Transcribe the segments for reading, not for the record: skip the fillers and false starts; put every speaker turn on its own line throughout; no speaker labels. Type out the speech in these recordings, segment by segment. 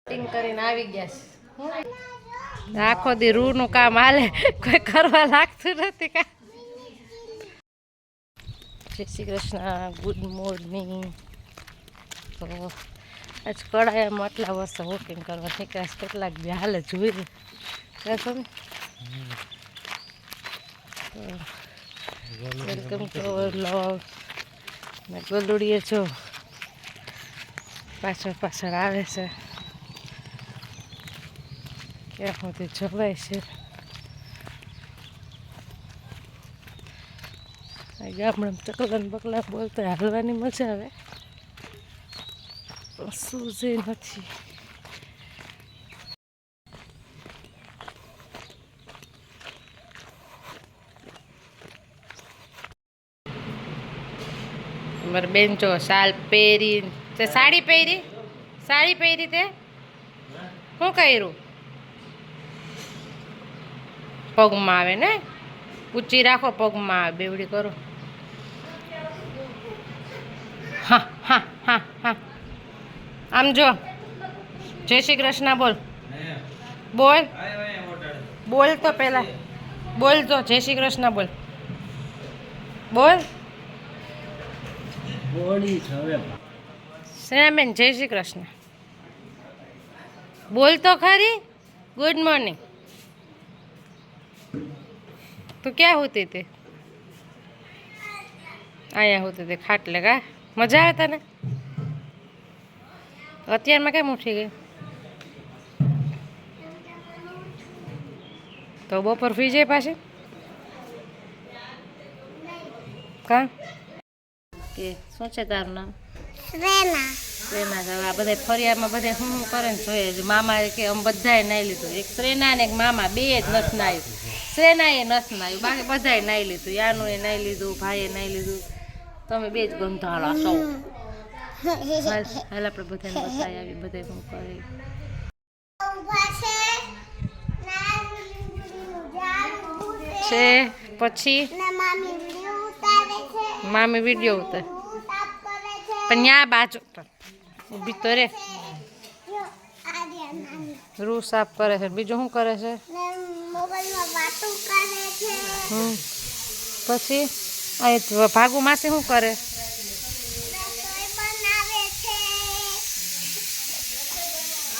cutting કરીને આવી ગયા છે આખો દી રૂ નું કામ હાલે કોઈ કરવા લાગતું નથી કા જય શ્રી કૃષ્ણ ગુડ મોર્નિંગ તો આજ કડાયામાં આટલા વર્ષ વોકિંગ કરવા નીકળ્યા કેટલાક બી હાલે જોઈ રહેશો ને વેલકમ ટુ અવર વ્લોગ ને ગોલુડીએ જો પાછળ આવે છે ક્યાં સુધી જવાય છે ગામડામાં ચકલન બકલા બોલતા હાલવાની મજા આવે શું જે નથી મારી બેન જો શાલ પહેરી તે સાડી પહેરી તે શું કર્યું પગમાં આવે ને ઊંચી રાખો પગમાં આવે બેવડી કરો હા હા હા હા આમ જો જય શ્રી કૃષ્ણ બોલ બોલ બોલ તો પેલા બોલ તો જય શ્રી કૃષ્ણ બોલ બોલ શ્રેયાબેન જય શ્રી કૃષ્ણ બોલ તો ખરી ગુડ મોર્નિંગ તું ક્યાં હોતી તે અહીંયા હોતી તે ખાટલે કા મજા આવે તને અત્યારમાં કેમ ઉઠી ગઈ તો બપોર ફ્રી જાય પાછી કા કે શું છે તારું નામ શ્રેના આ બધા ફરિયામાં બધા શું કરે ને જોઈએ મામા કે આમ બધાએ નાહી લીધું એક શ્રેના ને એક મામા બે જ નથી નાહ્યું શ્રેનાએ નથી નાહ્યું બાકી બધાએ નાહી લીધું યાનું એ નાહી લીધું ભાઈએ નાહી લીધું તમે બે જ ગંધાળા સૌ હાલ આપણે બધાને બતાવી આવી બધા શું કરે છે પછી મામી વિડીયો ઉતાર પણ ત્યાં બાજુ ઊભી તો રે રૂ સાફ કરે છે બીજું શું કરે છે પછી અહીં ભાગુ માસી શું કરે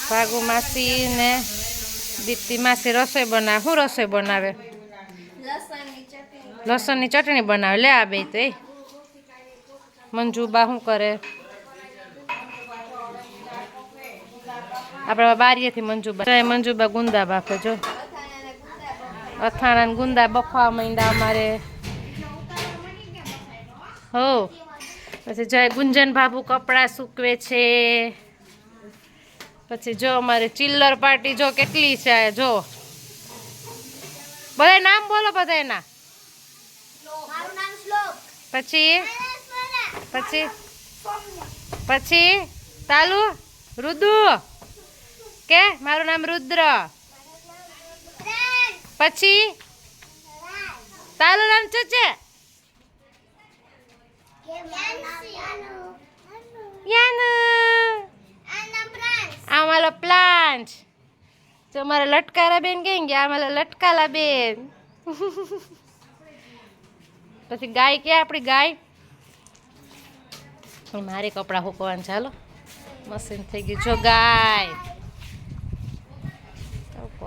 ભાગુ માસી ને દીપ્તિ માસી રસોઈ બનાવે શું રસોઈ બનાવે લસણની ચટણી બનાવે લે આ બે તો એ મંજુબા શું કરે આપણે બારીએથી મંજુબા ગુંદા બાફે જો અથાણા ગુંદા બફવા માંડ્યા અમારે હો પછી જય ગુંજન બાબુ કપડાં સૂકવે છે પછી જો અમારે ચિલ્લર પાર્ટી જો કેટલી છે જો બધા નામ બોલો બધા એના પછી તાલુ રુદુ કે મારું નામ રુદ્ર પછી તાલુ નામ છે આ મારો પ્લાન્ટ જો મારા લટકારા બેન કેમ ગયા મારા લટકાલા બેન પછી ગાય કે આપણી ગાય મારે કપડાં સુકવાનું ચાલો મશીન થઈ ગયું જો ગાય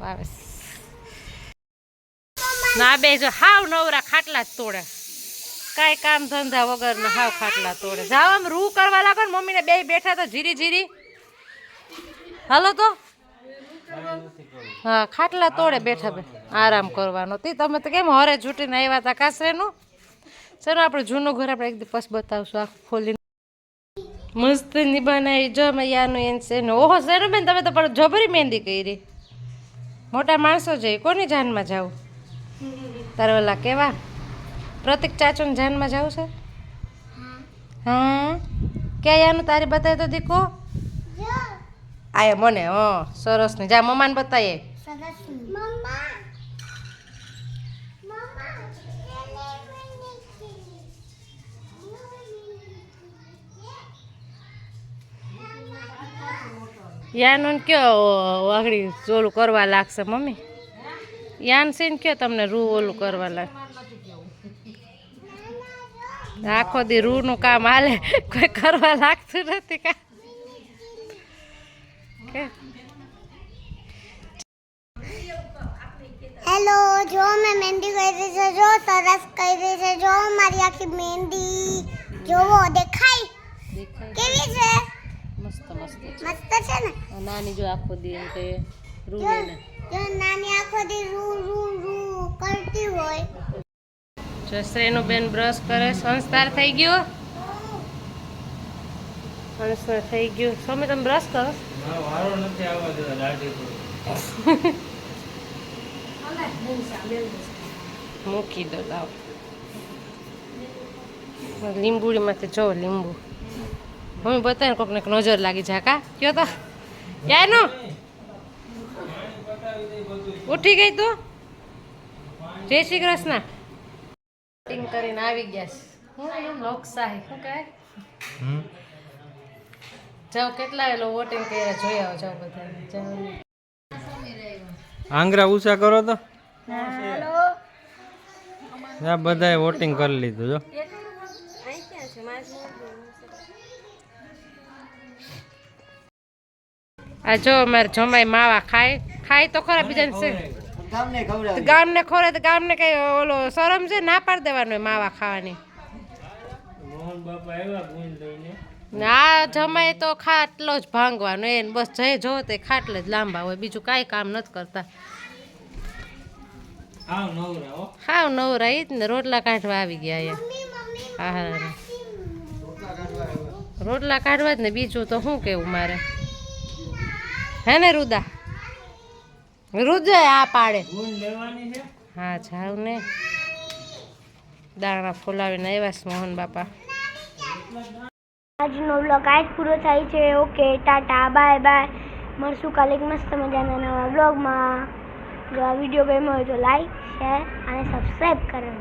આવે ના બે જો હાવ નવરા ખાટલા જ તોડે કાંઈ કામ ધંધા વગર ને હાવ ખાટલા તોડે જાઓ આમ રૂ કરવા લાગો ને મમ્મીને બે બેઠા તો જીરી હાલો તો હા ખાટલા તોડે બેઠા બે આરામ કરવાનો તી તમે તો કેમ હરે છૂટીને આવ્યા હતા કાસરેનું ચલો આપણે જૂનું ઘર આપણે એક દિવસ બતાવશું આખું ખોલીને મસ્ત ની બનાવી જો મૈયાનું એન છે ને ઓહો શેનું બેન તમે તો પણ જબરી મહેંદી કરી મોટા માણસો જઈ કોની જાનમાં જાવું તારે ઓલા કેવા પ્રતિક ચાચુની જાનમાં જાવું છે હા ક્યાં યાનું તારી બતાવી તો દીકો આયા મને સરસ ને જા મમ્માને બતાવીએ યાનો કયો આગળ ઓલું કરવા લાગશે મમ્મી યાન છે ને કયો તમને રૂ ઓલું કરવા લાગે આખો દી રૂનું કામ હાલે કોઈ કરવા લાગતું નથી કા
હેલો જો મેં મહેંદી કરી રહી છે જો સરસ કરી રહી છે જો મારી આખી મહેંદી જોવો દેખાય કેવી છે
મસ્ત મસ્ત
મસ્ત છે ને
નાની જો આખો દી એમ કે રૂ
જો
ને
જો નાની આખો દી રૂ રૂ રૂ કરતી હોય
જસરેનું બેન બ્રશ કરે સંસ્કાર થઈ ગયો સંસ્કાર થઈ ગયું સ્વામી તમે બ્રશ કરો
વારો નથી આવવા દેવા લાડી
મૂકી દો લાવ લીંબુડીમાંથી જો લીંબુ મમ્મી બતાવે કોકને નજર લાગી જાય કા કયો તો ક્યાંનો ઉઠી ગઈ તું જય શ્રી કૃષ્ણ વોટિંગ કરીને આવી ગયા છે હું એમ લોકશાહી શું કહે જાઓ કેટલા એલો વોટિંગ કર્યા જોઈ આવો જાઓ બધા જાઓ
આંગરા ઊંચા કરો તો આ બધાએ વોટિંગ કરી લીધું જો
આ જો અમારે જમાઈ માવા ખાય તો ખરા બીજાને છે ગામને ખોરે તો ગામને કઈ ઓલો શરમ છે ના પાડી દેવાનો હોય માવા ખાવાની
મોહન બાપા આવ્યા ગુણ લઈને
આ જમાઈ તો ખાટલો જ ભાંગવાનો એને બસ જઈ જો તે ખાટલે જ લાંબા હોય બીજું કાંઈ કામ નથી કરતા
આવ નવરા હો
હાવ નવરા ઈ જ ને રોટલા કાઢવા આવી ગયા અહીંયા હા રોટલા કાઢવા જ ને બીજું તો શું કેવું મારે હે ને રુદા રુદા આ પાડે
ગુણ લેવાની છે
હા જાવ ને દાણા ફોલાવીને આવ્યા છે મોહન બાપા
આજનો વ્લોગ આજ પૂરો થાય છે ઓકે ટાટા બાય બાય મળશું કાલે એક મસ્ત મજાના નવા વ્લોગમાં જો આ વિડીયો ગમ્યો હોય તો લાઈક શેર અને સબસ્ક્રાઈબ કરો